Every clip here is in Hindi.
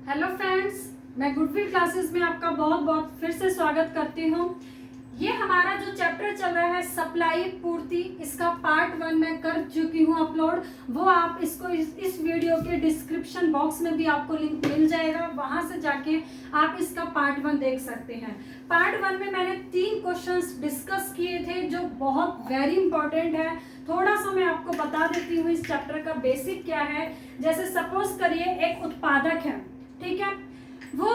हेलो फ्रेंड्स, मैं गुडविल क्लासेस में आपका बहुत बहुत फिर से स्वागत करती हूँ। ये हमारा जो चैप्टर चल रहा है सप्लाई पूर्ति, इसका पार्ट 1 मैं कर चुकी हूँ अपलोड। वो आप इसको इस वीडियो के डिस्क्रिप्शन बॉक्स में भी आपको लिंक मिल जाएगा, वहां से जाके आप इसका पार्ट 1 देख सकते हैं। पार्ट 1 में मैंने 3 क्वेश्चंस डिस्कस किए थे जो बहुत वेरी इंपॉर्टेंट है। थोड़ा सा मैं आपको बता देती हूँ इस चैप्टर का बेसिक क्या है। जैसे सपोज करिए एक उत्पादक है, ठीक है, वो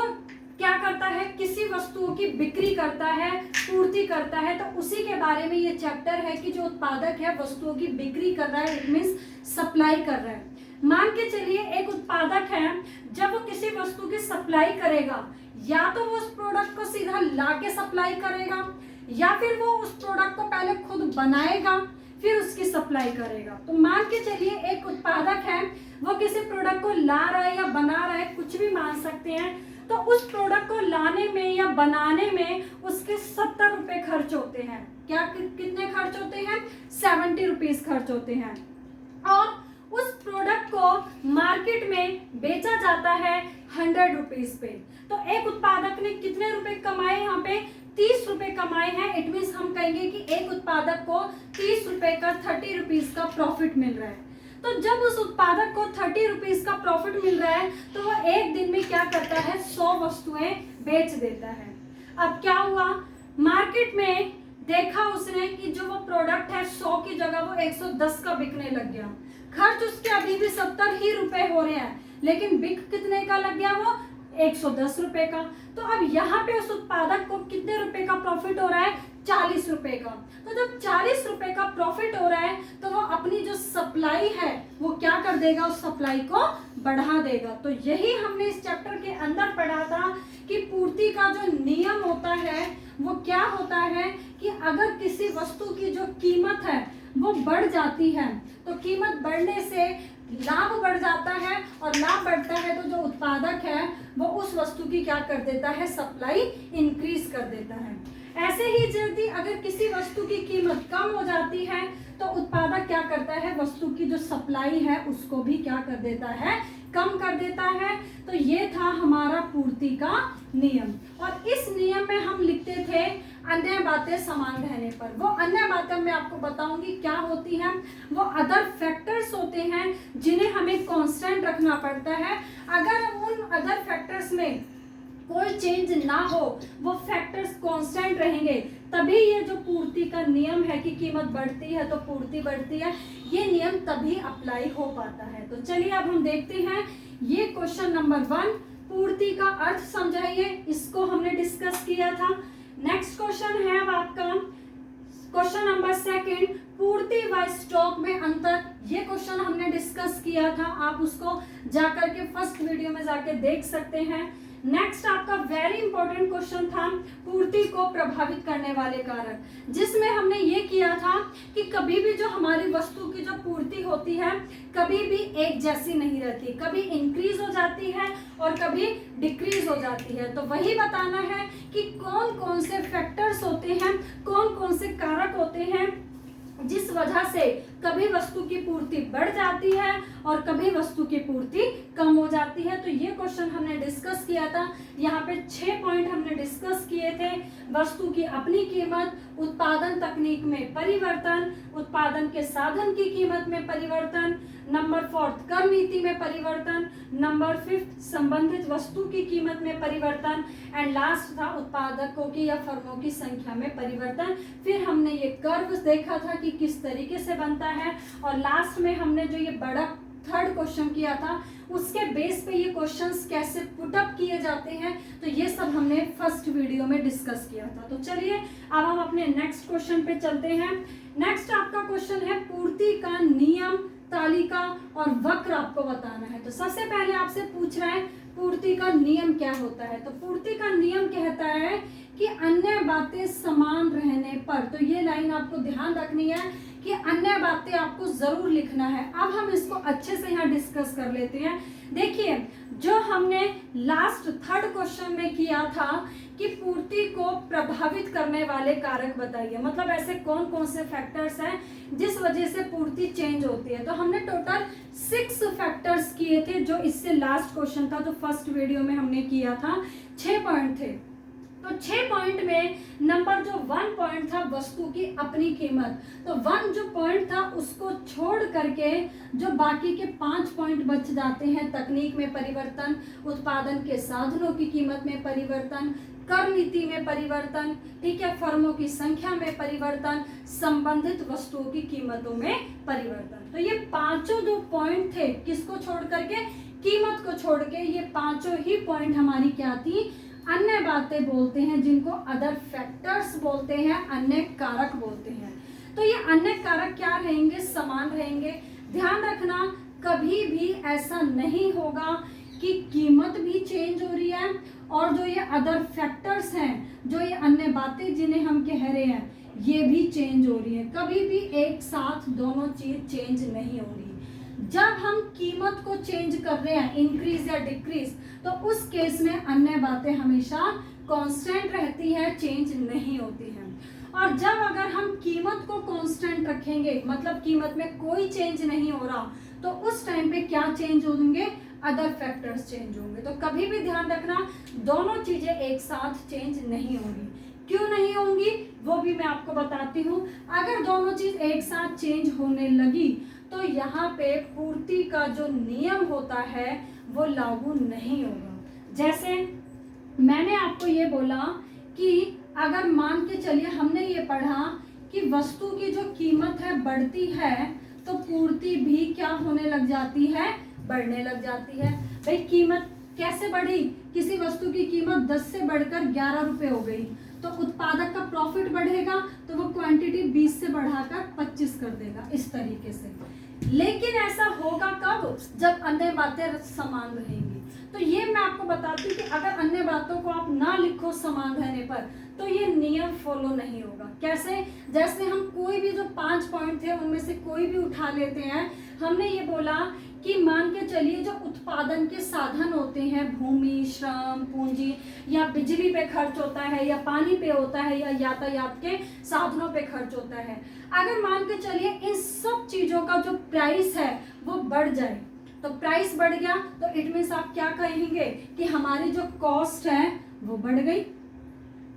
क्या करता है, किसी वस्तुओं की बिक्री करता है, पूर्ति करता है। तो उसी के बारे में ये चैप्टर है कि जो उत्पादक है वस्तुओं की बिक्री कर रहा है, इट मींस सप्लाई कर रहा है। मान के चलिए एक उत्पादक है, जब वो किसी वस्तु की सप्लाई करेगा, या तो वो उस प्रोडक्ट को सीधा ला के सप्लाई करेगा, या फिर वो उस प्रोडक्ट को पहले खुद बनाएगा फिर उसकी सप्लाई करेगा। तो मान के चलिए एक उत्पादक है, वो किसी प्रोडक्ट को ला रहा है या बना रहा है, कुछ भी मान सकते हैं। तो उस प्रोडक्ट को लाने में या बनाने में उसके 70 रुपए खर्च होते हैं। क्या कितने खर्च होते हैं? 70 रुपीज खर्च होते हैं। और उस प्रोडक्ट को मार्केट में बेचा जाता है 100 रुपीज पे। तो एक उत्पादक ने कितने रुपए कमाए? यहाँ पे 30 रुपए कमाए हैं। इट मीन्स हम कहेंगे कि एक उत्पादक को 30 रुपए का 30 रुपीज का प्रॉफिट मिल रहा है। तो जब उस उत्पादक को 30 रुपीज का प्रॉफिट मिल रहा है तो वो एक दिन में क्या करता है, 100 वस्तुएं बेच देता है। अब क्या हुआ, मार्केट में देखा उसने कि जो वो प्रोडक्ट है 100 की जगह वो 110 का बिकने लग गया। खर्च उसके अभी भी 70 ही रुपए हो रहे हैं, लेकिन बिक कितने का लग गया? वो 110 रुपए का। तो अब यहाँ पे उस उत्पादक को कितने रुपए का प्रॉफिट हो रहा है? 40 रुपए का। तो जब 40 रुपए का प्रॉफिट हो रहा है तो वो अपनी जो सप्लाई है वो क्या कर देगा, उस सप्लाई को बढ़ा देगा। तो यही हमने इस चैप्टर के अंदर पढ़ा था कि पूर्ति का जो नियम होता है वो क्या होता है कि अगर किसी वस्तु की जो कीमत है वो बढ़ जाती है तो कीमत बढ़ने से लाभ बढ़ जाता है, और लाभ बढ़ता है तो जो उत्पादक है वो उस वस्तु की क्या कर देता है, सप्लाई इंक्रीज कर देता है। ऐसे ही यदि अगर किसी वस्तु की कीमत कम हो जाती है तो उत्पादक क्या करता है, वस्तु की जो सप्लाई है उसको भी क्या कर देता है, कम कर देता है। तो ये था हमारा पूर्ति का नियम। और इस नियम में हम लिखते थे अन्य बातें समान रहने पर। वो अन्य बातें मैं आपको बताऊंगी क्या होती हैं। वो अदर फैक्टर्स होते हैं जिन्हें हमें कांस्टेंट रखना पड़ता है। अगर उन अदर फैक्टर्स में कोई चेंज ना हो, वो फैक्टर्स कांस्टेंट रहेंगे, तभी ये जो पूर्ति का नियम है कि कीमत बढ़ती है तो पूर्ति बढ़ती है, ये नियम तभी अप्लाई हो पाता है। तो चलिए अब हम देखते हैं ये क्वेश्चन नंबर 1, पूर्ति का अर्थ समझाइए, इसको हमने डिस्कस किया था। नेक्स्ट क्वेश्चन है अब आपका क्वेश्चन नंबर 2, पूर्ति व स्टॉक में अंतर। ये क्वेश्चन हमने डिस्कस किया था, आप उसको जाकर के फर्स्ट वीडियो में जाके देख सकते हैं। नेक्स्ट आपका वेरी इंपॉर्टेंट क्वेश्चन था पूर्ति को प्रभावित करने वाले कारक, जिसमें हमने ये किया था कि कभी भी जो हमारी वस्तु की जो पूर्ति होती है कभी भी एक जैसी नहीं रहती, कभी इंक्रीज हो जाती है और कभी डिक्रीज हो जाती है। तो वही बताना है कि कौन कौन से फैक्टर्स होते हैं, कौन कौन से कारक होते हैं जिस वजह से कभी वस्तु की पूर्ति बढ़ जाती है और कभी वस्तु की पूर्ति कम हो जाती है। तो ये क्वेश्चन हमने डिस्कस किया था। यहाँ पे 6 पॉइंट हमने डिस्कस किए थे। वस्तु की अपनी कीमत, उत्पादन तकनीक में परिवर्तन, उत्पादन के साधन की कीमत में परिवर्तन, नंबर 4 कर नीति में परिवर्तन, नंबर 5 संबंधित वस्तु की कीमत में परिवर्तन, एंड लास्ट था उत्पादकों की या फर्मों की संख्या में परिवर्तन। फिर हमने ये कर्व देखा था कि किस तरीके से बनता है, और लास्ट में हमने जो ये बड़ा 3rd क्वेश्चन किया था उसके बेस पे ये क्वेश्चंस कैसे पुट अप किए जाते हैं, तो ये सब हमने फर्स्ट वीडियो में डिस्कस किया था। तो चलिए अब हम अपने नेक्स्ट क्वेश्चन पे चलते हैं। नेक्स्ट आपका क्वेश्चन है पूर्ति का नियम, तालिका और वक्र आपको बताना है। तो सबसे पहले आपसे पूछ रहा है पूर्ति का नियम क्या होता है। तो पूर्ति का नियम कहता है कि अन्य बातें समान रहने पर, तो ये लाइन आपको ध्यान रखनी है कि अन्य बातें आपको जरूर लिखना है। अब हम इसको अच्छे से यहाँ डिस्कस कर लेते हैं। देखिए जो हमने लास्ट थर्ड क्वेश्चन में किया था कि पूर्ति को प्रभावित करने वाले कारक बताइए, मतलब ऐसे कौन कौन से फैक्टर्स हैं जिस वजह से पूर्ति चेंज होती है। तो हमने टोटल 6 फैक्टर्स किए थे, जो इससे लास्ट क्वेश्चन था जो फर्स्ट वीडियो में हमने किया था। 6 पॉइंट थे। तो 6 पॉइंट में नंबर जो 1 पॉइंट था वस्तु की अपनी कीमत, तो 1 जो पॉइंट था उसको छोड़ करके जो बाकी के 5 पॉइंट बच जाते हैं, तकनीक में परिवर्तन, उत्पादन के साधनों की कीमत में परिवर्तन, कर नीति में परिवर्तन, ठीक है, फर्मों की संख्या में परिवर्तन, संबंधित वस्तुओं की कीमतों में परिवर्तन। तो ये पांचों जो पॉइंट थे किसको छोड़ करके, कीमत को छोड़ के, ये पांचों ही पॉइंट हमारी क्या थी, अन्य बातें बोलते हैं, जिनको अदर फैक्टर्स बोलते हैं, अन्य कारक बोलते हैं। तो ये अन्य कारक क्या रहेंगे, समान रहेंगे। ध्यान रखना कभी भी ऐसा नहीं होगा कि कीमत भी चेंज हो रही है और जो ये अदर फैक्टर्स हैं, जो ये अन्य बातें जिन्हें हम कह रहे हैं, ये भी चेंज हो रही है। कभी भी एक साथ दोनों चीज चेंज नहीं हो रही। जब हम कीमत को चेंज कर रहे हैं, इंक्रीज या डिक्रीज, तो उस केस में अन्य बातें हमेशा कांस्टेंट रहती है, चेंज नहीं होती है। और जब अगर हम कीमत को कांस्टेंट रखेंगे, मतलब कीमत में कोई चेंज नहीं हो रहा, तो उस टाइम पे क्या चेंज होंगे, अदर फैक्टर्स चेंज होंगे। तो कभी भी ध्यान रखना दोनों चीजें एक साथ चेंज नहीं होंगी। क्यों नहीं होंगी वो भी मैं आपको बताती हूँ। अगर दोनों चीज एक साथ चेंज होने लगी तो यहाँ पे पूर्ति का जो नियम होता है वो लागू नहीं होगा। जैसे मैंने आपको ये बोला कि अगर मान के चलिए हमने ये पढ़ा कि वस्तु की जो कीमत है बढ़ती है तो पूर्ति भी क्या होने लग जाती है, बढ़ने लग जाती है। भाई कीमत कैसे बढ़ी, किसी वस्तु की कीमत 10 से बढ़कर 11 रुपए हो गई तो उत्पादक का प्रॉफिट बढ़ेगा, तो वो क्वांटिटी 20 से बढ़ाकर 25 कर देगा, इस तरीके से। लेकिन ऐसा होगा कब, जब अन्य बातें समान रहेंगी। तो ये मैं आपको बताती हूँ कि अगर अन्य बातों को आप ना लिखो समान रहने पर तो ये नियम फॉलो नहीं होगा। कैसे, जैसे हम कोई भी जो 5 पॉइंट थे उनमें से कोई भी उठा लेते हैं। हमने ये बोला कि मान के चलिए जो उत्पादन के साधन होते हैं, भूमि, श्रम, पूंजी, या बिजली पे खर्च होता है, या पानी पे होता है, या यातायात के साधनों पे खर्च होता है। अगर मान के चलिए इन सब चीजों का जो प्राइस है वो बढ़ जाए, तो प्राइस बढ़ गया तो इट मीन्स आप क्या कहेंगे कि हमारी जो कॉस्ट है वो बढ़ गई।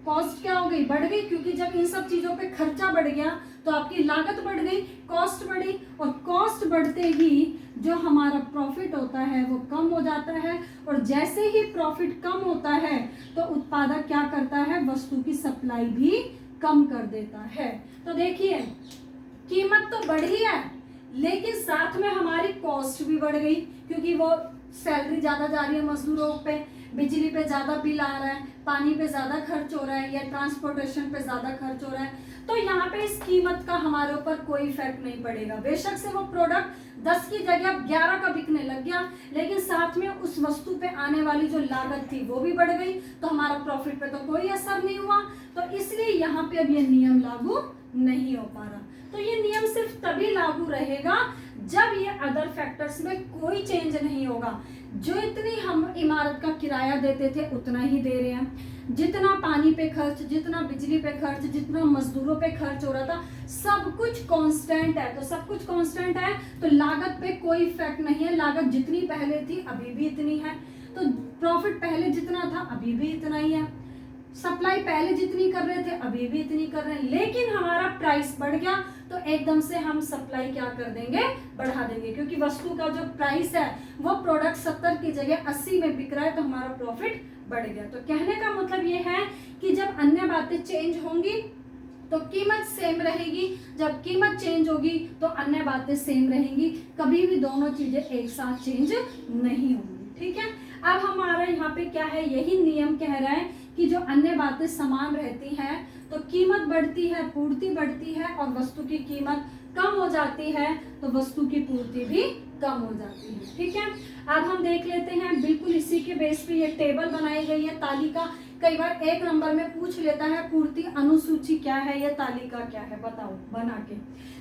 कॉस्ट क्या हो गई, बढ़ गई, क्योंकि जब इन सब चीजों पे खर्चा बढ़ गया तो आपकी लागत बढ़ गई, कॉस्ट बढ़ी, और कॉस्ट बढ़ते ही जो हमारा प्रॉफिट होता है वो कम हो जाता है। और जैसे ही प्रॉफिट कम होता है तो उत्पादक क्या करता है, वस्तु की सप्लाई भी कम कर देता है। तो देखिए कीमत तो बढ़ी है लेकिन साथ में हमारी कॉस्ट भी बढ़ गई, क्योंकि वो सैलरी ज्यादा जा रही है मजदूरों पे, बिजली पे ज्यादा बिल आ रहा है, पानी पे ज्यादा खर्च हो रहा है, या ट्रांसपोर्टेशन पे ज्यादा खर्च हो रहा है। तो यहाँ पे इस कीमत का हमारे ऊपर कोई इफेक्ट नहीं पड़ेगा। बेशक से वो प्रोडक्ट 10 की जगह 11 का बिकने लग गया, लेकिन साथ में उस वस्तु पे आने वाली जो लागत थी वो भी बढ़ गई, तो हमारा प्रॉफिट पे तो कोई असर नहीं हुआ। तो इसलिए यहाँ पे अब ये नियम लागू नहीं हो पा रहा। तो ये नियम सिर्फ तभी लागू रहेगा जब ये अदर फैक्टर्स में कोई चेंज नहीं होगा। जो इतनी हम इमारत का किराया देते थे उतना ही दे रहे हैं, जितना पानी पे खर्च, जितना बिजली पे खर्च, जितना मजदूरों पे खर्च हो रहा था, सब कुछ कांस्टेंट है। तो सब कुछ कांस्टेंट है तो लागत पे कोई इफेक्ट नहीं है। लागत जितनी पहले थी अभी भी इतनी है, तो प्रॉफिट पहले जितना था अभी भी इतना ही है, सप्लाई पहले जितनी कर रहे थे अभी भी इतनी कर रहे हैं। लेकिन हमारा प्राइस बढ़ गया तो एकदम से हम सप्लाई क्या कर देंगे, बढ़ा देंगे, क्योंकि वस्तु का जो प्राइस है वो प्रोडक्ट 70 की जगह 80 में बिक रहा है, तो हमारा प्रॉफिट बढ़ गया। तो कहने का मतलब ये है कि जब अन्य बातें चेंज होंगी तो कीमत सेम रहेगी, जब कीमत चेंज होगी तो अन्य बातें सेम रहेंगी। कभी भी दोनों चीजें एक साथ चेंज नहीं होंगी। ठीक है, अब हमारा यहाँ पे क्या है, यही नियम कह रहा है कि जो अन्य बातें समान रहती हैं तो कीमत बढ़ती है, पूर्ति बढ़ती है, और वस्तु की कीमत कम हो जाती है तो वस्तु की पूर्ति भी कम हो जाती है। ठीक है, अब हम देख लेते हैं बिल्कुल इसी के बेस पे ये टेबल बनाई गई है, तालिका कई बार 1 नंबर में पूछ लेता है पूर्ति अनुसूची क्या है या तालिका क्या है, बताओ बना के।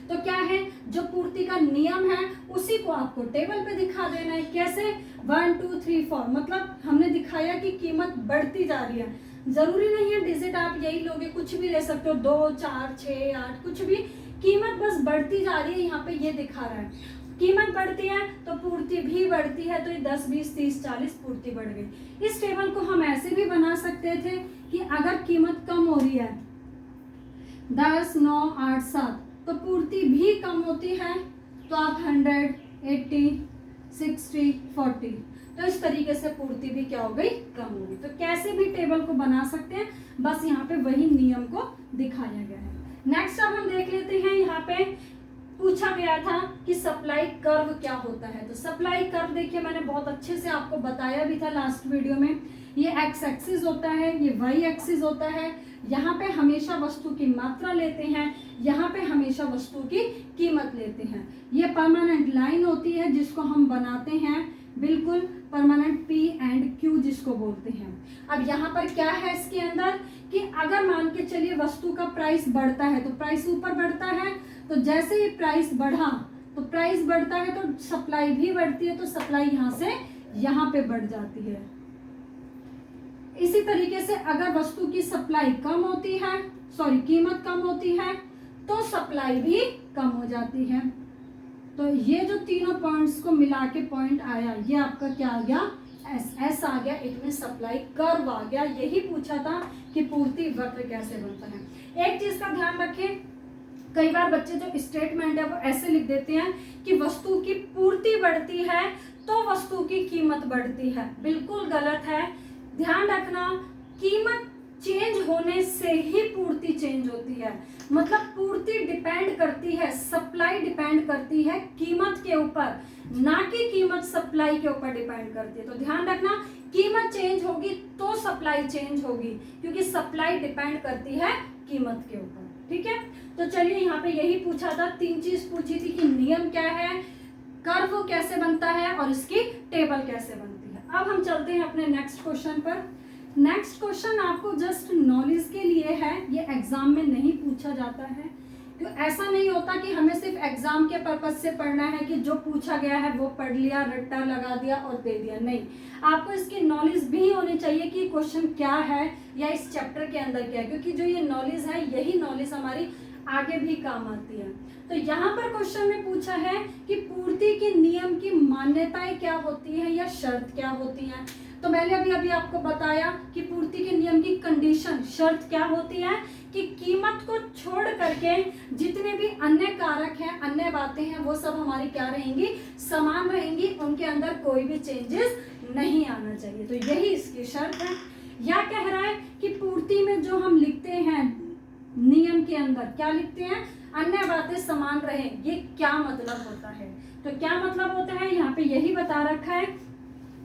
तो क्या है, जो पूर्ति का नियम है उसी को आपको टेबल पे दिखा देना है। कैसे, 1 2 3 4, मतलब हमने दिखाया कि कीमत बढ़ती जा रही है। जरूरी नहीं है डिजिट आप यही लोगे, कुछ भी ले सकते हो, 2 4 6 8, कुछ भी, कीमत बस बढ़ती जा रही है। यहाँ पे ये दिखा रहा है कीमत बढ़ती है तो पूर्ति भी बढ़ती है, तो ये 10 20 30 40 पूर्ति बढ़ गई। इस टेबल को हम ऐसे भी बना सकते थे कि अगर कीमत कम हो रही है 10 9 8 7, तो पूर्ति भी कम होती है, तो आप 100 80 60 40, तो इस तरीके से पूर्ति भी क्या हो गई, कम हो गई। तो कैसे भी टेबल को बना सकते हैं, बस यहाँ पे वही नियम को दिखाया गया है। नेक्स्ट अब हम देख लेते हैं, यहाँ पे पूछा गया था कि सप्लाई कर्व क्या होता है। तो सप्लाई कर्व देखिए मैंने बहुत अच्छे से आपको बताया भी था लास्ट वीडियो में। ये एक्स एक्सिस होता है, ये वाई एक्सिस होता है। यहाँ पे हमेशा वस्तु की मात्रा लेते हैं, यहाँ पे हमेशा वस्तु की कीमत लेते हैं। ये परमानेंट लाइन होती है जिसको हम बनाते हैं, बिल्कुल परमानेंट पी एंड क्यू जिसको बोलते हैं। अब यहाँ पर क्या है इसके अंदर कि अगर मान के चलिए वस्तु का प्राइस बढ़ता है तो प्राइस ऊपर बढ़ता है, तो जैसे ही प्राइस बढ़ा तो प्राइस बढ़ता है तो सप्लाई भी बढ़ती है, तो सप्लाई यहाँ से यहाँ पे बढ़ जाती है। इसी तरीके से अगर वस्तु की सप्लाई कम होती है, सॉरी कीमत कम होती है, तो सप्लाई भी कम हो जाती है। तो ये जो तीनों पॉइंट्स को मिला के पॉइंट आया, ये आपका क्या आ गया, एस एस आ गया, इसमें सप्लाई कर्व आ गया। यही पूछा था कि पूर्ति वक्र कैसे बनता है। एक चीज का ध्यान रखें, कई बार बच्चे जो स्टेटमेंट है वो ऐसे लिख देते हैं कि वस्तु की पूर्ति बढ़ती है तो वस्तु की कीमत बढ़ती है। बिल्कुल गलत है। ध्यान रखना, कीमत चेंज होने से ही पूर्ति चेंज होती है। मतलब पूर्ति डिपेंड करती है, सप्लाई डिपेंड करती है कीमत के ऊपर, ना कि कीमत सप्लाई के ऊपर डिपेंड करती है। तो ध्यान रखना, कीमत चेंज होगी तो सप्लाई चेंज होगी, क्योंकि सप्लाई डिपेंड करती है कीमत के ऊपर। ठीक है, तो चलिए यहाँ पे यही पूछा था, 3 चीज पूछी थी कि नियम क्या है, कर्व कैसे बनता है और इसकी टेबल कैसे बनती है। अब हम चलते हैं अपने नेक्स्ट क्वेश्चन पर। नेक्स्ट क्वेश्चन आपको जस्ट नॉलेज के लिए है, ये एग्जाम में नहीं पूछा जाता है। तो ऐसा नहीं होता कि हमें सिर्फ एग्जाम के पर्पज से पढ़ना है कि जो पूछा गया है वो पढ़ लिया, रट्टा लगा दिया और दे दिया, नहीं। आपको इसकी नॉलेज भी होनी चाहिए कि क्वेश्चन क्या है या इस चैप्टर के अंदर क्या है, क्योंकि जो ये नॉलेज है यही नॉलेज हमारी आगे भी काम आती है। तो यहाँ पर क्वेश्चन में पूछा है कि पूर्ति के नियम की मान्यताएं क्या होती है या शर्त क्या होती है। तो मैंने अभी आपको बताया कि पूर्ति के नियम की कंडीशन, शर्त क्या होती है कि कीमत को छोड़ करके जितने भी अन्य कारक हैं, अन्य बातें हैं, वो सब हमारी क्या रहेंगी, समान रहेंगी, उनके अंदर कोई भी चेंजेस नहीं आना चाहिए। तो यही इसकी शर्त है। या कह रहा है कि पूर्ति में जो हम लिखते हैं नियम के अंदर क्या लिखते हैं, अन्य बातें समान रहे, ये क्या मतलब होता है। तो क्या मतलब होता है यहाँ पे यही बता रखा है।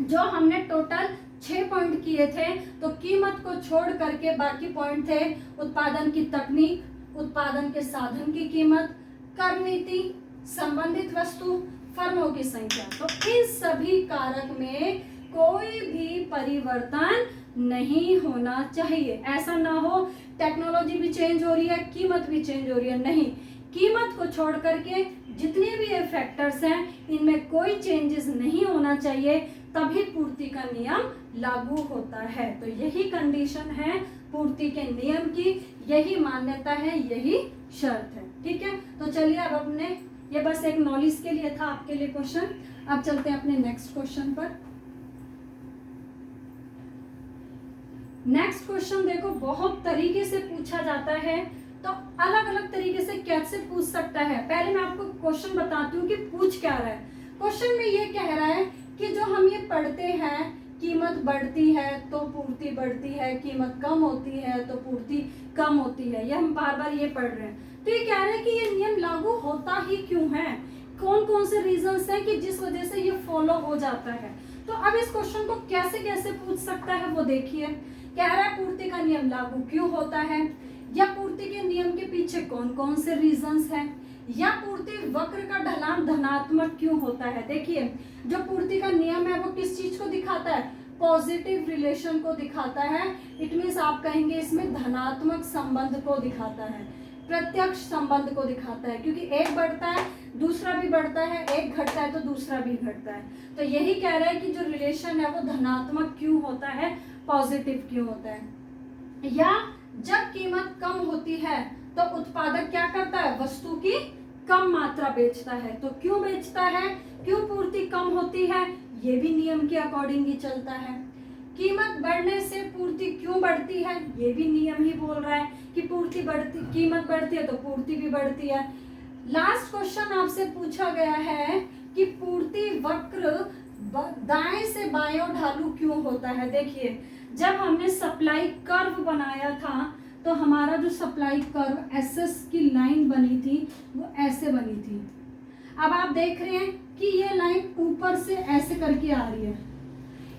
जो हमने टोटल 6 पॉइंट किए थे, तो कीमत को छोड़ करके बाकी पॉइंट थे उत्पादन की तकनीक, उत्पादन के साधन की कीमत, कर नीति, संबंधित वस्तु, फर्मों की संख्या। तो इन सभी कारक में कोई भी परिवर्तन नहीं होना चाहिए। ऐसा ना हो टेक्नोलॉजी भी चेंज हो रही है, कीमत भी चेंज हो रही है, नहीं। कीमत को छोड़ करके जितने भी ये फैक्टर्स हैं इनमें कोई चेंजेस नहीं होना चाहिए, तभी पूर्ति का नियम लागू होता है। तो यही कंडीशन है पूर्ति के नियम की, यही मान्यता है, यही शर्त है। ठीक है, तो चलिए अब अपने, ये बस एक नॉलेज के लिए था आपके लिए क्वेश्चन। अब चलते हैं अपने नेक्स्ट क्वेश्चन पर। नेक्स्ट क्वेश्चन देखो, बहुत तरीके से पूछा जाता है, तो अलग अलग तरीके से कैसे पूछ सकता है। पहले मैं आपको क्वेश्चन बताती हूँ कि पूछ क्या रहा है। क्वेश्चन में ये कह रहा है कि जो हम ये पढ़ते हैं, कीमत बढ़ती है तो पूर्ति बढ़ती है, कीमत कम होती है तो पूर्ति कम होती है, ये हम बार बार ये पढ़ रहे हैं। तो ये कह रहे हैं कि ये नियम लागू होता ही क्यों है, कौन कौन से रीजंस हैं कि जिस वजह से ये फॉलो हो जाता है। तो अब इस क्वेश्चन को कैसे कैसे पूछ सकता है वो देखिए। कह रहा है पूर्ति का नियम लागू क्यों होता है, या पूर्ति के नियम के पीछे कौन कौन से रीजंस हैं, या पूर्ति वक्र का ढलान धनात्मक क्यों होता है। देखिए जो पूर्ति का नियम है वो किस चीज को दिखाता है, पॉजिटिव रिलेशन को दिखाता है। इट मीन्स आप कहेंगे इसमें धनात्मक संबंध को दिखाता है, प्रत्यक्ष संबंध को दिखाता है, क्योंकि एक बढ़ता है दूसरा भी बढ़ता है, एक घटता है तो दूसरा भी घटता है। तो यही कह रहा है कि जो रिलेशन है वो धनात्मक क्यों होता है, पॉजिटिव क्यों होता है। या जब कीमत कम होती है तो उत्पादक क्या करता है, वस्तु की कम मात्रा बेचता है। तो क्यों बेचता है, क्यों पूर्ति कम होती है, ये भी नियम के अकॉर्डिंग ही चलता है। कीमत बढ़ने से पूर्ति क्यों बढ़ती है, ये भी नियम ही बोल रहा है कि पूर्ति बढ़ती, कीमत बढ़ती है तो पूर्ति भी बढ़ती है। लास्ट क्वेश्चन आपसे पूछा गया है कि पूर्ति वक्र दाएं से बाएं और ढालू क्यों होता है। देखिए, जब हमने सप्लाई कर्व बनाया था तो हमारा जो सप्लाई कर्व एसएस की लाइन बनी थी वो ऐसे बनी थी। अब आप देख रहे हैं कि ये लाइन ऊपर से ऐसे करके आ रही है।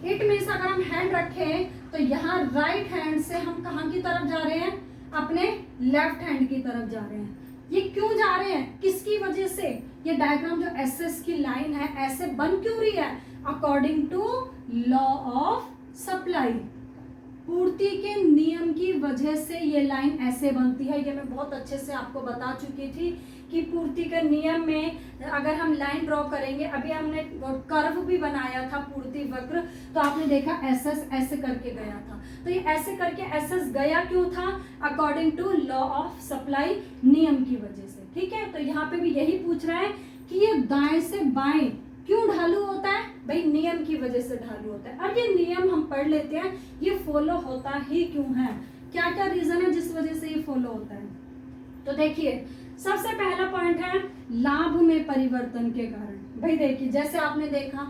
इट मीन्स अगर हम हैंड रखें तो यहाँ राइट हैंड से हम कहाँ की तरफ जा रहे हैं, अपने लेफ्ट हैंड की तरफ जा रहे हैं। ये क्यों जा रहे हैं, किसकी वजह से, ये डायग्राम जो एसएस की लाइन है ऐसे बन क्यों रही है, according to law of supply, पूर्ति के नियम की वजह से ये लाइन ऐसे बनती है। ये मैं बहुत अच्छे से आपको बता चुकी थी कि पूर्ति के नियम में अगर हम लाइन ड्रॉ करेंगे, अभी हमने कर्व भी बनाया था पूर्ति वक्र, तो आपने देखा एसएस ऐसे करके गया था। तो ये ऐसे करके एसएस गया क्यों था, according to law of supply, नियम की वजह से। ठीक है, तो यहाँ पे भी यही पूछ रहा है कि ये दाएं से बाएं क्यों ढालू होता है, भाई नियम की वजह से ढालू होता है। अब ये नियम हम पढ़ लेते हैं, ये फॉलो होता ही क्यों है, क्या क्या रीजन है जिस वजह से ये फॉलो होता है। तो देखिए, सबसे पहला पॉइंट है लाभ में परिवर्तन के कारण। भाई देखिए, जैसे आपने देखा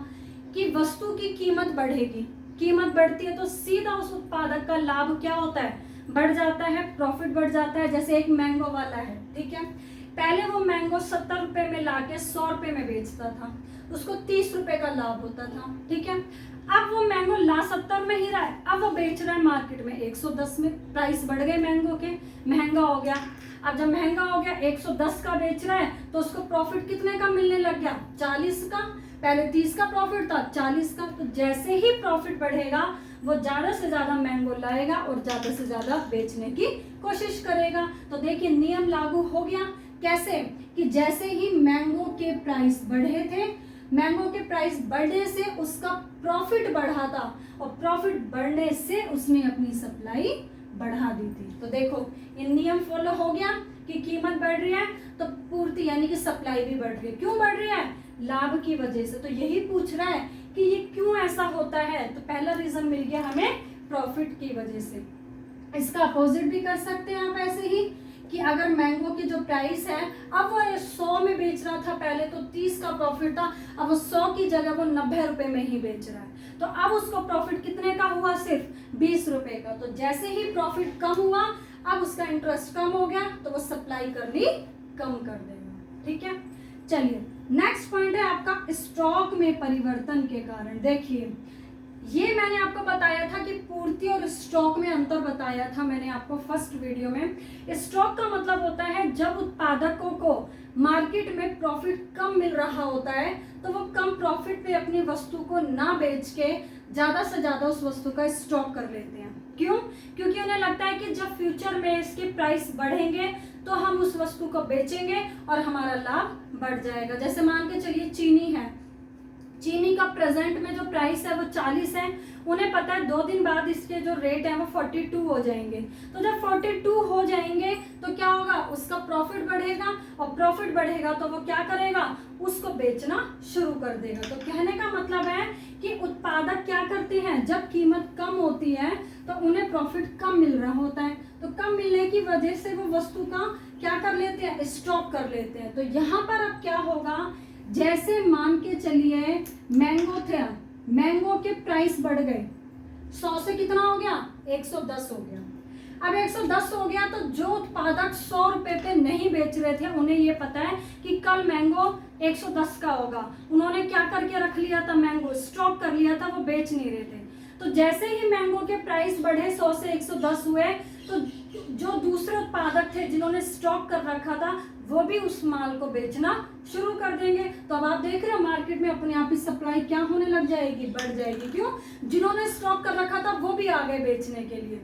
कि वस्तु की कीमत बढ़ेगी, कीमत बढ़ती है तो सीधा उस उत्पादक का लाभ क्या होता है, बढ़ जाता है, प्रॉफिट बढ़ जाता है। जैसे एक मैंगो वाला है, ठीक है, पहले वो मैंगो 70 रुपए में लाके 100 रुपए में बेचता था, उसको 30 रुपए का लाभ होता था। ठीक है, अब वो मैंगो ला 70 में ही रहा है, अब वो बेच रहा है मार्केट में 110 में, प्राइस बढ़ गए मैंगो के, महंगा हो गया। अब जब महंगा हो गया 110 का बेच रहा है तो उसको प्रॉफिट कितने का मिलने लग गया, 40 का। पहले 30 का प्रॉफिट था, 40 का। तो जैसे ही प्रॉफिट बढ़ेगा वो ज्यादा से ज्यादा मैंगो लाएगा और ज्यादा से ज्यादा बेचने की कोशिश करेगा। तो देखिए, नियम लागू हो गया। कैसे कि जैसे ही मैंगो के प्राइस बढ़े थे, मैंगो के प्राइस बढ़ने से उसका प्रॉफिट बढ़ा था और प्रॉफिट बढ़ने से उसने अपनी सप्लाई बढ़ा दी थी। तो देखो, ये नियम फॉलो हो गया कि कीमत बढ़ रही है तो पूर्ति यानी कि सप्लाई भी बढ़ रही है। क्यों बढ़ रही है, लाभ की वजह से। तो यही पूछ रहा है कि ये क्यों ऐसा होता है। तो पहला रीजन मिल गया हमें, प्रॉफिट की वजह से। इसका अपोजिट भी कर सकते हैं आप ऐसे ही कि अगर मैंगो की जो प्राइस है, अब वो 100 में बेच रहा था, पहले तो 30 का प्रॉफिट था, अब वो 100 की जगह वो 90 रुपए में ही बेच रहा है, तो अब उसको प्रॉफिट कितने का हुआ, सिर्फ 20 रुपए का। तो जैसे ही प्रॉफिट कम हुआ, अब उसका इंटरेस्ट कम हो गया तो वो सप्लाई करनी कम कर देगा। ठीक है, चलिए नेक्स्ट पॉइंट है आपका स्टॉक में परिवर्तन के कारण। देखिए, ये मैंने आपको बताया था कि पूर्ति और स्टॉक में अंतर बताया था मैंने आपको फर्स्ट वीडियो में। स्टॉक का मतलब होता है जब उत्पादकों को मार्केट में प्रॉफिट कम मिल रहा होता है तो वो कम प्रॉफिट पे अपनी वस्तु को ना बेच के ज्यादा से ज्यादा उस वस्तु का स्टॉक कर लेते हैं। क्यों, क्योंकि उन्हें लगता है कि जब फ्यूचर में इसके प्राइस बढ़ेंगे तो हम उस वस्तु को बेचेंगे और हमारा लाभ बढ़ जाएगा। जैसे मान के चलिए चीनी है, चीनी का प्रेजेंट में जो प्राइस है वो 40 है, उन्हें पता है 2 दिन बाद इसके जो रेट है वो 42 हो जाएंगे। तो जब 42 हो जाएंगे तो क्या होगा, उसका प्रॉफिट बढ़ेगा और प्रॉफिट बढ़ेगा तो वो क्या करेगा, उसको बेचना शुरू कर देगा। तो कहने का मतलब है कि उत्पादक क्या करते हैं, जब कीमत कम होती है तो उन्हें प्रॉफिट कम मिल रहा होता है, तो कम मिलने की वजह से वो वस्तु का क्या कर लेते हैं, स्टॉक कर लेते हैं। तो यहाँ पर अब क्या होगा, जैसे मान के चलिए मैंगो थे, मैंगो के प्राइस बढ़ गए, 100 से कितना हो गया, 110 हो गया। अब 110 हो गया तो जो उत्पादक 100 रुपए पे नहीं बेच रहे थे, उन्हें ये पता है कि कल मैंगो 110 का होगा, उन्होंने क्या करके रख लिया था, मैंगो स्टॉक कर लिया था, वो बेच नहीं रहे थे। तो जैसे ही मैंगो के प्राइस बढ़े 100 से 110 हुए, तो जो दूसरे उत्पादक थे जिन्होंने स्टॉक कर रखा था वो भी उस माल को बेचना शुरू कर देंगे। तो अब आप देख रहे हो मार्केट में अपने आप ही सप्लाई क्या होने लग जाएगी, बढ़ जाएगी। क्यों? जिन्होंने स्टॉक कर रखा था वो भी आ गए बेचने के लिए।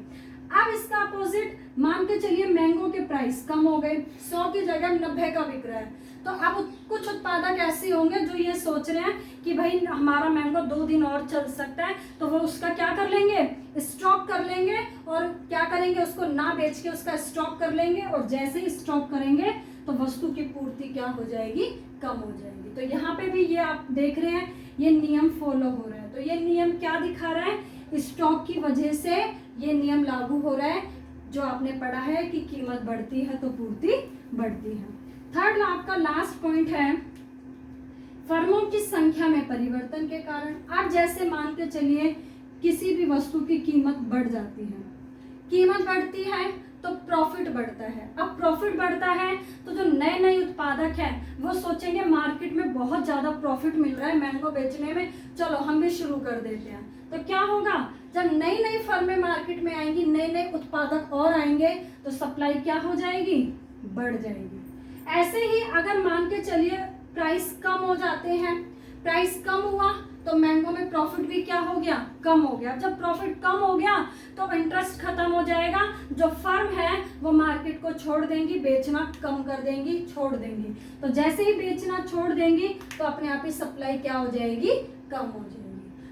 अब इसका अपोजिट मान के चलिए मैंगो के प्राइस कम हो गए, 100 की जगह 90 का बिक रहा है। तो अब कुछ उत्पादक ऐसे होंगे जो ये सोच रहे हैं कि भाई हमारा मैंगो 2 दिन और चल सकता है, तो वो उसका क्या कर लेंगे, स्टॉक कर लेंगे। और क्या करेंगे, उसको ना बेच के उसका स्टॉक कर लेंगे। और जैसे ही स्टॉक करेंगे तो वस्तु की पूर्ति क्या हो जाएगी, कम हो जाएगी। तो यहाँ पे भी ये आप देख रहे हैं ये नियम फॉलो हो रहा है। तो ये नियम क्या दिखा रहा है, स्टॉक की वजह से ये नियम लागू हो रहा है जो आपने पढ़ा है कि कीमत बढ़ती है तो पूर्ति बढ़ती है। थर्ड आपका लास्ट पॉइंट है फर्मों की संख्या में परिवर्तन के कारण। आप जैसे मान के चलिए किसी भी वस्तु की कीमत बढ़ जाती है, कीमत बढ़ती है तो प्रॉफिट बढ़ता है। अब प्रॉफिट बढ़ता है तो जो नए नए उत्पादक हैं वो सोचेंगे मार्केट में बहुत ज्यादा प्रॉफिट मिल रहा है मैंगो बेचने में, चलो हम भी शुरू कर देते हैं। तो क्या होगा, जब नई नई फर्में मार्केट में आएंगी, नए नए उत्पादक और आएंगे तो सप्लाई क्या हो जाएगी, बढ़ जाएगी। ऐसे ही अगर मान के चलिए प्राइस कम हो जाते हैं, प्राइस कम हुआ तो मैंगो में प्रॉफिट भी क्या हो गया, कम हो गया। जब प्रॉफिट कम हो गया तो इंटरेस्ट खत्म हो जाएगा, जो फर्म है वो मार्केट को छोड़ देंगी, बेचना कम कर देंगी, छोड़ देंगी। तो जैसे ही बेचना छोड़ देंगी तो अपने आप ही सप्लाई क्या हो जाएगी, कम हो जाएगी।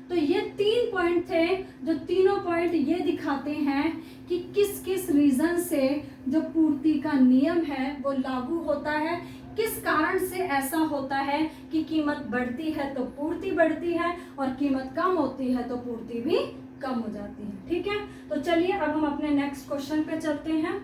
तो ये 3 पॉइंट थे, जो तीनों पॉइंट ये दिखाते हैं कि किस किस रीजन से जो पूर्ति का नियम है वो लागू होता है, किस कारण से ऐसा होता है कि कीमत बढ़ती है तो पूर्ति बढ़ती है और कीमत कम होती है तो पूर्ति भी कम हो जाती है। ठीक है, तो चलिए अब हम अपने नेक्स्ट क्वेश्चन पे चलते हैं।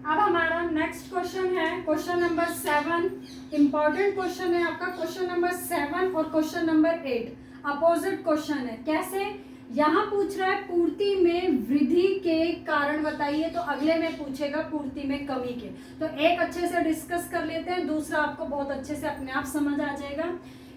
अब हमारा नेक्स्ट क्वेश्चन है क्वेश्चन नंबर 7। इंपॉर्टेंट क्वेश्चन है आपका क्वेश्चन नंबर 7 और क्वेश्चन नंबर 8 अपोजिट क्वेश्चन है। कैसे, यहाँ पूछ रहा है पूर्ति में वृद्धि के कारण बताइए, तो अगले में पूछेगा पूर्ति में कमी के। तो एक अच्छे से डिस्कस कर लेते हैं, दूसरा आपको बहुत अच्छे से अपने आप समझ आ जाएगा।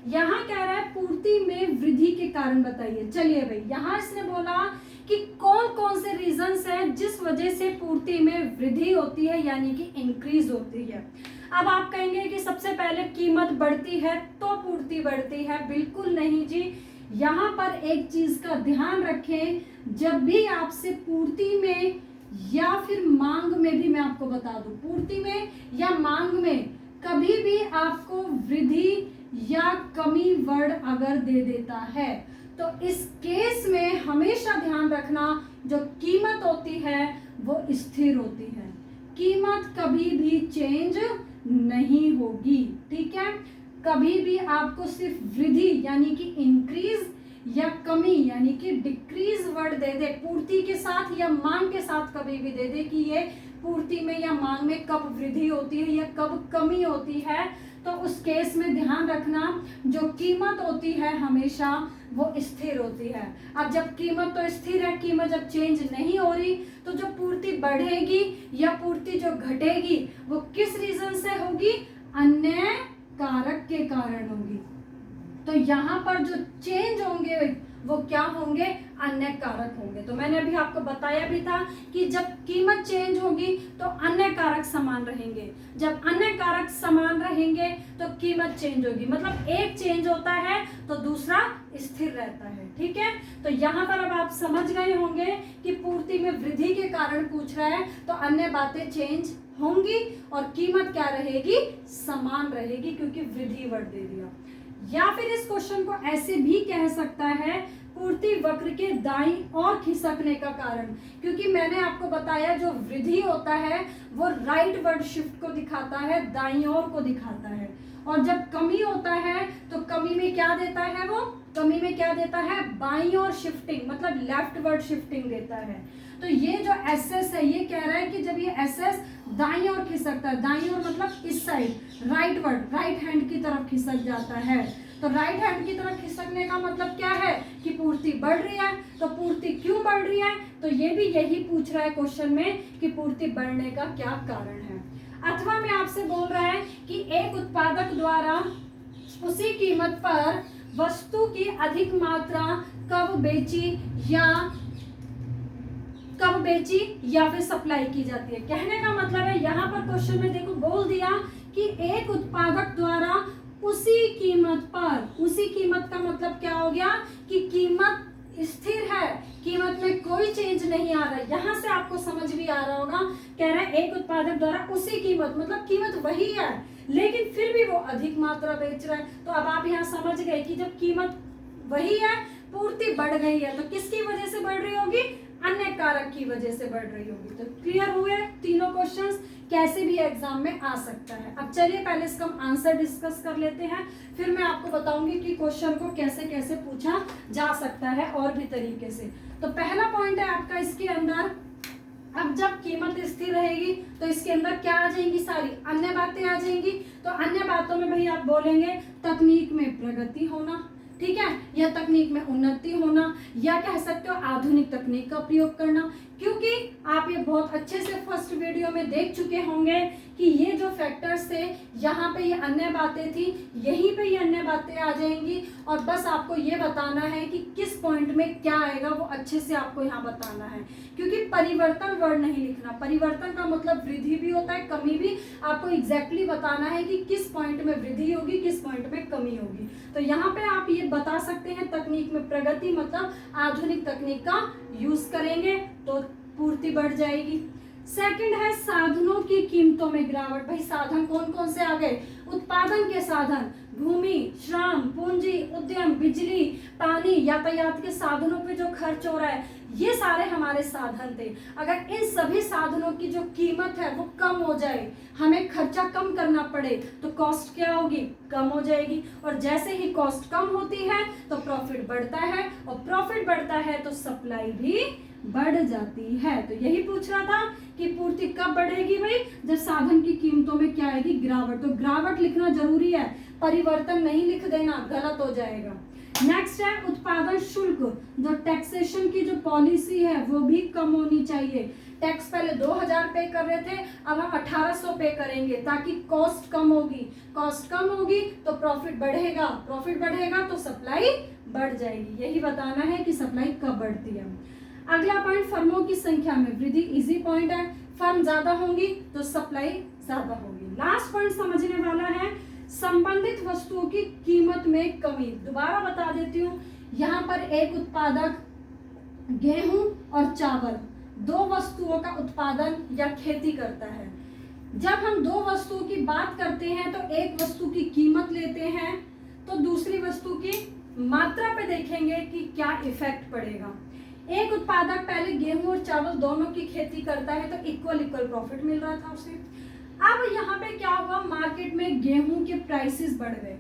यहाँ कह रहा है पूर्ति में वृद्धि के कारण बताइए। चलिए भाई, यहाँ इसने बोला कि कौन कौन से रीजंस हैं जिस वजह से पूर्ति में वृद्धि होती है, यानी कि इंक्रीज होती है। अब आप कहेंगे कि सबसे पहले कीमत बढ़ती है तो पूर्ति बढ़ती है, बिल्कुल नहीं जी। यहाँ पर एक चीज का ध्यान रखें, जब भी आपसे पूर्ति में या फिर मांग में भी मैं आपको बता दूं, पूर्ति में या मांग में कभी भी आपको वृद्धि या कमी वर्ड अगर दे देता है तो इस केस में हमेशा ध्यान रखना जो कीमत होती है वो स्थिर होती है, कीमत कभी भी चेंज नहीं होगी। ठीक है, कभी भी आपको सिर्फ वृद्धि यानी कि इंक्रीज या कमी यानी कि डिक्रीज वर्ड दे दे पूर्ति के साथ या मांग के साथ, कभी भी दे दे कि ये पूर्ति में या मांग में कब वृद्धि होती है या कब कमी होती है, तो उस केस में ध्यान रखना जो कीमत होती है हमेशा वो स्थिर होती है। अब जब कीमत तो स्थिर है, कीमत जब चेंज नहीं हो रही, तो जो पूर्ति बढ़ेगी या पूर्ति जो घटेगी वो किस रीजन से होगी, अन्य कारक के कारण होगी। तो यहाँ पर जो चेंज होंगे वो क्या होंगे, अन्य कारक होंगे। तो मैंने अभी आपको बताया भी था कि जब कीमत चेंज होगी तो अन्य कारक समान रहेंगे, जब अन्य कारक समान रहेंगे तो कीमत चेंज होगी, मतलब एक चेंज होता है तो दूसरा स्थिर रहता है। ठीक है, तो यहाँ पर अब आप समझ गए होंगे कि पूर्ति में वृद्धि के कारण पूछ रहा है तो अन्य बातें चेंज होंगी और कीमत क्या रहेगी, समान रहेगी, क्योंकि वृद्धि वर्ड दे दिया। या फिर इस क्वेश्चन को ऐसे भी कह सकता है पूर्ति वक्र के दाईं ओर खिसकने का कारण, क्योंकि मैंने आपको बताया जो वृद्धि होता है वो राइट वर्ड शिफ्ट को दिखाता है, दाईं ओर को दिखाता है, और जब कमी होता है तो कमी में क्या देता है, वो कमी में क्या देता है, बाईं ओर शिफ्टिंग, मतलब लेफ्ट वर्ड शिफ्टिंग देता है। तो ये जो एसएस है ये कह रहा है कि जब ये एसएस दाईं ओर खिसकता है, दाईं ओर मतलब इस side, right word right hand की तरफ खिसक जाता है, तो राइट हैंड की तरफ खिसकने का मतलब क्या है कि पूर्ति बढ़ रही है। तो पूर्ति क्यों बढ़ रही है, तो ये भी यही पूछ रहा है क्वेश्चन में कि पूर्ति बढ़ने का क्या कारण है। अथवा में आपसे बोल रहा है एक उत्पादक द्वारा उसी कीमत पर वस्तु की अधिक मात्रा कब बेची या फिर सप्लाई की जाती है। कहने का मतलब है यहाँ पर क्वेश्चन में देखो बोल दिया कि एक उत्पादक द्वारा उसी कीमत का मतलब क्या हो गया कि कीमत स्थिर है, कीमत में कोई चेंज नहीं आ रहा है। यहाँ से आपको समझ भी आ रहा होगा, कह रहा है एक उत्पादक द्वारा उसी कीमत, मतलब कीमत वही है लेकिन फिर भी वो अधिक मात्रा बेच रहा है। तो अब आप यहाँ समझ गए कि जब कीमत वही है, पूर्ति बढ़ गई है, तो किसकी वजह से बढ़ रही होगी, अन्य कारक की वजह से बढ़ रही होगी। तो क्लियर हुए तीनों क्वेश्चंस, कैसे भी एग्जाम में आ सकता है। अब चलिए पहले इसका हम आंसर डिस्कस कर लेते हैं, फिर मैं आपको बताऊंगी कि क्वेश्चन को कैसे कैसे पूछा जा सकता है और भी तरीके से। तो पहला पॉइंट है आपका इसके अंदर, अब जब कीमत स्थिर रहेगी तो इसके अंदर क्या आ जाएंगी, सारी अन्य बातें आ जाएंगी। तो अन्य बातों में भाई आप बोलेंगे तकनीक में प्रगति होना, ठीक है, या तकनीक में उन्नति होना, या कह सकते हो आधुनिक तकनीक का प्रयोग करना। क्योंकि आप ये बहुत अच्छे से फर्स्ट वीडियो में देख चुके होंगे कि ये जो फैक्टर्स थे, यहाँ पे ये अन्य बातें थी, यहीं पे ये अन्य बातें आ जाएंगी और बस आपको ये बताना है कि किस पॉइंट में क्या आएगा, वो अच्छे से आपको यहाँ बताना है। क्योंकि परिवर्तन वर्ड नहीं लिखना, परिवर्तन का मतलब वृद्धि भी होता है, कमी भी, आपको एग्जैक्टली बताना है कि किस पॉइंट में वृद्धि होगी, किस पॉइंट में कमी होगी। तो यहाँ पे आप ये बता सकते हैं तकनीक में प्रगति, मतलब आधुनिक तकनीक का यूज करेंगे तो पूर्ति बढ़ जाएगी। सेकंड है साधनों की कीमतों में गिरावट। भाई साधन कौन कौन से आ गए, उत्पादन के साधन, भूमि, श्रम, पूंजी, उद्यम, बिजली, पानी, यातायात के साधनों पे जो खर्च हो रहा है, ये सारे हमारे साधन थे। अगर इन सभी साधनों की जो कीमत है वो कम हो जाए, हमें खर्चा कम करना पड़े, तो कॉस्ट क्या होगी, कम हो जाएगी। और जैसे ही कॉस्ट कम होती है तो प्रॉफिट बढ़ता है, और प्रॉफिट बढ़ता है तो सप्लाई भी बढ़ जाती है। तो यही पूछ रहा था कि पूर्ति कब बढ़ेगी भाई, जब साधन की कीमतों में क्या आएगी, गिरावट। तो गिरावट लिखना जरूरी है, परिवर्तन नहीं लिख देना, गलत हो जाएगा। नेक्स्ट है उत्पादन शुल्क, जो टैक्सेशन की जो पॉलिसी है वो भी कम होनी चाहिए। टैक्स पहले 2000 पे कर रहे थे, अब हम 1800 पे करेंगे, ताकि कॉस्ट कम होगी, कॉस्ट कम होगी तो प्रॉफिट बढ़ेगा, प्रॉफिट बढ़ेगा तो सप्लाई बढ़ जाएगी। यही बताना है कि सप्लाई कब बढ़ती है। अगला पॉइंट, फर्मों की संख्या में वृद्धि, इजी पॉइंट है, फर्म ज्यादा होंगी तो सप्लाई ज्यादा होगी। लास्ट पॉइंट समझने वाला है संबंधित वस्तुओं की कीमत में कमी। दोबारा बता देती हूँ, यहाँ पर एक उत्पादक गेहूं और चावल, दो वस्तुओं का उत्पादन या खेती करता है। जब हम दो वस्तुओं की बात करते हैं तो एक वस्तु की कीमत लेते हैं तो दूसरी वस्तु की मात्रा पे देखेंगे कि क्या इफेक्ट पड़ेगा। एक उत्पादक पहले गेहूं और चावल दोनों की खेती करता है तो इक्वल प्रॉफिट मिल रहा था उसे। अब यहाँ पे क्या हुआ, मार्केट में गेहूं के प्राइसेस बढ़ गए।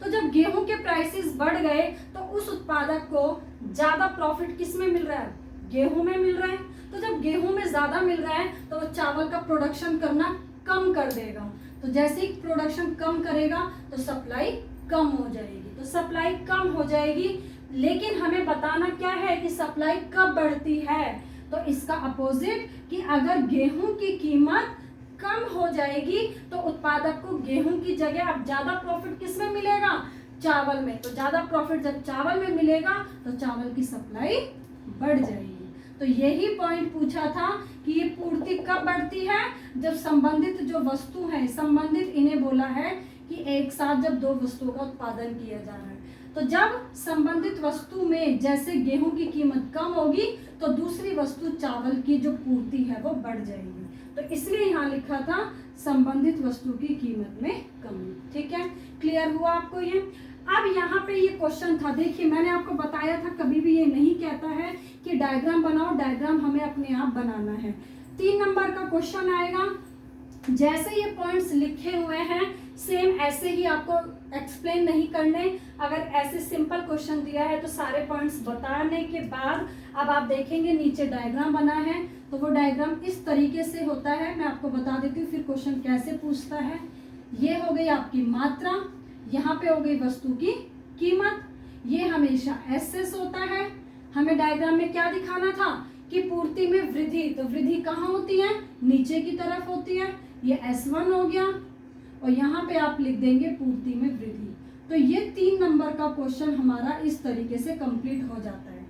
तो जब गेहूं के प्राइसेस बढ़ गए तो उस उत्पादक को ज्यादा प्रॉफिट किस में मिल रहा है, गेहूं में मिल रहा है। तो जब गेहूं में ज्यादा मिल रहा है तो वो चावल का प्रोडक्शन करना कम कर देगा। तो जैसे ही प्रोडक्शन कम करेगा तो सप्लाई कम हो जाएगी। तो सप्लाई कम हो जाएगी, लेकिन हमें बताना क्या है कि सप्लाई कब बढ़ती है। तो इसका अपोजिट, कि अगर गेहूं की कीमत कम हो जाएगी तो उत्पादक को गेहूं की जगह अब ज्यादा प्रॉफिट किस में मिलेगा, चावल में। तो ज्यादा प्रॉफिट जब चावल में मिलेगा तो चावल की सप्लाई बढ़ जाएगी। तो यही पॉइंट पूछा था कि ये पूर्ति कब बढ़ती है, जब संबंधित जो वस्तु है, संबंधित इन्हें बोला है कि एक साथ जब दो वस्तुओं का उत्पादन किया जा रहा है। तो जब संबंधित वस्तु में जैसे गेहूं की कीमत कम होगी तो दूसरी वस्तु चावल की जो पूर्ति है वो बढ़ जाएगी। तो इसलिए यहाँ लिखा था संबंधित वस्तु की कीमत में कमी। ठीक है, क्लियर हुआ आपको ये। अब यहाँ पे ये क्वेश्चन था, देखिए मैंने आपको बताया था कभी भी ये नहीं कहता है कि डायग्राम बनाओ, डायग्राम हमें अपने आप बनाना है। 3 नंबर का क्वेश्चन आएगा, जैसे ये पॉइंट्स लिखे हुए हैं सेम ऐसे ही आपको एक्सप्लेन नहीं करने। अगर ऐसे सिंपल क्वेश्चन दिया है तो सारे पॉइंट्स बताने के बाद अब आप देखेंगे नीचे डायग्राम बना है, तो वो डायग्राम इस तरीके से होता है। मैं आपको बता देती हूँ फिर क्वेश्चन कैसे पूछता है। ये हो गई आपकी मात्रा, यहाँ पे हो गई वस्तु की कीमत, ये हमेशा एसएस होता है। हमें डायग्राम में क्या दिखाना था कि पूर्ति में वृद्धि, तो वृद्धि कहाँ होती है, नीचे की तरफ होती है। ये S1 हो गया और यहाँ पे आप लिख देंगे पूर्ति में वृद्धि। तो ये 3 नंबर का क्वेश्चन हमारा इस तरीके से कंप्लीट हो जाता है।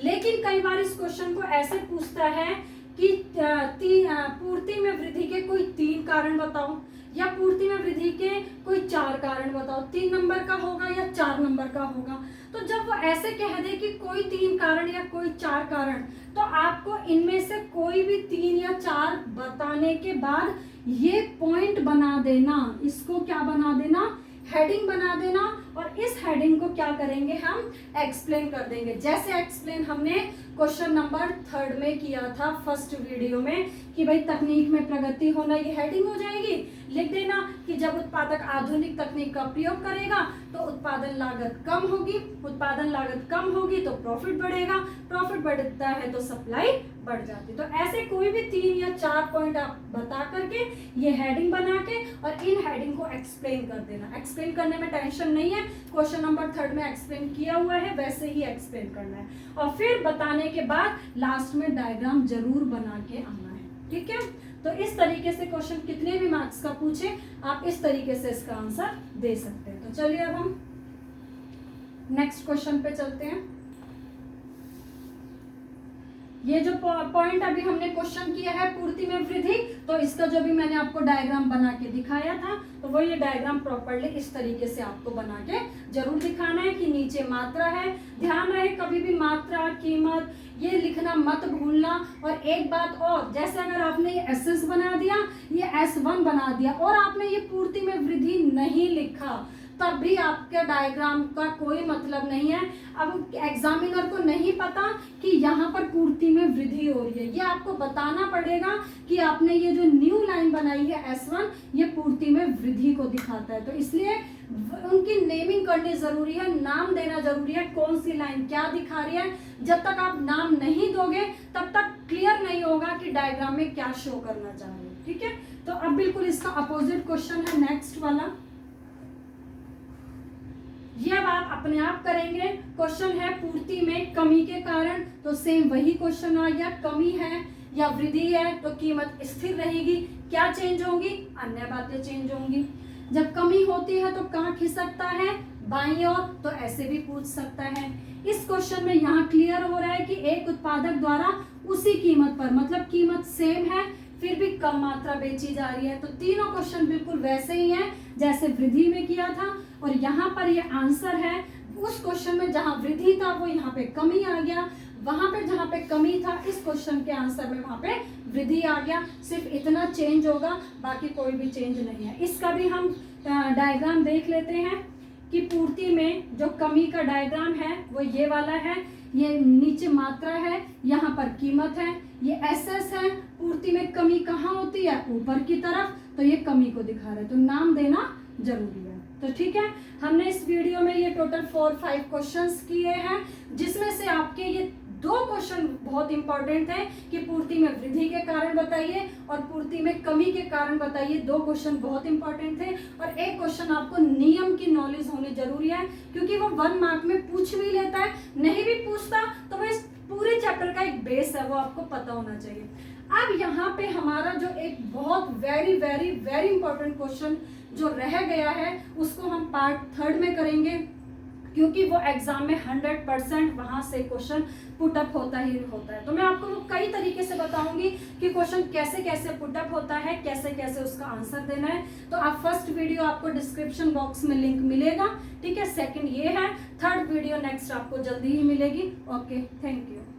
लेकिन कई बार इस क्वेश्चन को ऐसे पूछता है कि पूर्ति में वृद्धि के कोई 3 कारण बताओ, या पूर्ति में वृद्धि के कोई 4 कारण बताओ। 3 नंबर का होगा या 4 नंबर का होगा। तो जब वो ऐसे कह दे कि कोई 3 कारण या कोई 4 कारण, तो आपको इनमें से कोई भी 3 या 4 बताने के बाद ये पॉइंट बना देना, इसको क्या बना देना, हेडिंग बना देना। और इस हेडिंग को क्या करेंगे, हम एक्सप्लेन कर देंगे। जैसे एक्सप्लेन हमने क्वेश्चन नंबर 3 में किया था फर्स्ट वीडियो में कि भाई तकनीक में प्रगति होना, ये हेडिंग हो जाएगी। लिख देना कि जब उत्पादक आधुनिक तकनीक का प्रयोग करेगा तो उत्पादन लागत कम होगी, उत्पादन लागत कम होगी तो प्रॉफिट बढ़ेगा, प्रॉफिट बढ़ता है तो सप्लाई बढ़ जाती। तो ऐसे कोई भी 3 या 4 पॉइंट आप बता करके ये हेडिंग बना के और इन हेडिंग को एक्सप्लेन कर देना। एक्सप्लेन करने में टेंशन नहीं है, क्वेश्चन नंबर 3 में एक्सप्लेन किया हुआ है, वैसे ही एक्सप्लेन करना है। और फिर बताने के बाद लास्ट में डायग्राम जरूर बना के आना है, ठीक है। तो इस तरीके से क्वेश्चन कितने भी मार्क्स का पूछे आप इस तरीके से इसका आंसर दे सकते हैं। तो चलिए अब हम नेक्स्ट क्वेश्चन पे चलते हैं। ये जो पॉइंट अभी हमने क्वेश्चन किया है पूर्ति में वृद्धि, तो इसका जो भी मैंने आपको डायग्राम बना के दिखाया था, तो वो ये डायग्राम प्रॉपर्ली इस तरीके से आपको बना के जरूर दिखाना है कि नीचे मात्रा है। ध्यान रहे कभी भी मात्रा, कीमत ये लिखना मत भूलना। और एक बात और, जैसे अगर आपने ये SS बना दिया, ये S1 बना दिया और आपने ये पूर्ति में वृद्धि नहीं लिखा, तब भी आपके डायग्राम का कोई मतलब नहीं है। अब एग्जामिनर को नहीं पता कि यहाँ पर पूर्ति में वृद्धि हो रही है, ये आपको बताना पड़ेगा कि आपने ये जो न्यू लाइन बनाई है S1, ये पूर्ति में वृद्धि को दिखाता है। तो इसलिए उनकी नेमिंग करनी जरूरी है, नाम देना जरूरी है, कौन सी लाइन क्या दिखा रही है। जब तक आप नाम नहीं दोगे तब तक क्लियर नहीं होगा कि डायग्राम में क्या शो करना चाह रहे हो, ठीक है। तो अब बिल्कुल इसका अपोजिट क्वेश्चन है नेक्स्ट वाला, ये अब आप अपने आप करेंगे। क्वेश्चन है पूर्ति में कमी के कारण, तो सेम वही क्वेश्चन आ गया, कमी है या वृद्धि है तो कीमत स्थिर रहेगी, क्या चेंज होंगी, अन्य बातें चेंज होंगी। जब कमी होती है तो कहाँ खिसकता है, बाईं ओर, तो ऐसे भी पूछ सकता है। इस क्वेश्चन में यहाँ क्लियर हो रहा है कि एक उत्पादक द्वारा उसी कीमत पर, मतलब कीमत सेम है फिर भी कम मात्रा बेची जा रही है। तो तीनों क्वेश्चन बिल्कुल वैसे ही हैं जैसे वृद्धि में किया था। और यहाँ पर ये आंसर है उस क्वेश्चन में जहाँ वृद्धि था वो यहाँ पे कमी आ गया, वहां पे जहाँ पे कमी था इस क्वेश्चन के आंसर में वहां पे वृद्धि आ गया। सिर्फ इतना चेंज होगा, बाकी कोई भी चेंज नहीं है। इसका भी हम डायग्राम देख लेते हैं कि पूर्ति में जो कमी का डायग्राम है वो ये वाला है। ये नीचे मात्रा है, यहाँ पर कीमत है, ये SS है। पूर्ति में कमी कहाँ होती है, ऊपर की तरफ, तो ये कमी को दिखा रहा है, तो नाम देना जरूरी है। तो ठीक है, हमने इस वीडियो में ये टोटल 4-5 क्वेश्चंस किए हैं, जिसमें से आपके ये 2 क्वेश्चन बहुत इंपॉर्टेंट है कि पूर्ति में वृद्धि के कारण बताइए और पूर्ति में कमी के कारण बताइए। 2 क्वेश्चन बहुत इंपॉर्टेंट थे और एक क्वेश्चन आपको नियम की नॉलेज होनी जरूरी है, क्योंकि वो 1 मार्क में पूछ भी लेता है, नहीं भी पूछता तो वो इस पूरे चैप्टर का एक बेस है, वो आपको पता होना चाहिए। अब यहाँ पे हमारा जो एक बहुत very very very important question जो रह गया है उसको हम पार्ट 3 में करेंगे, क्योंकि वो एग्जाम में 100% वहां से क्वेश्चन पुटअप होता ही होता है। तो मैं आपको वो कई तरीके से बताऊंगी कि क्वेश्चन कैसे कैसे पुटअप होता है, कैसे कैसे उसका आंसर देना है। तो आप फर्स्ट वीडियो आपको डिस्क्रिप्शन बॉक्स में लिंक मिलेगा, ठीक है। सेकंड ये है, थर्ड वीडियो नेक्स्ट आपको जल्दी ही मिलेगी। Okay, thank you.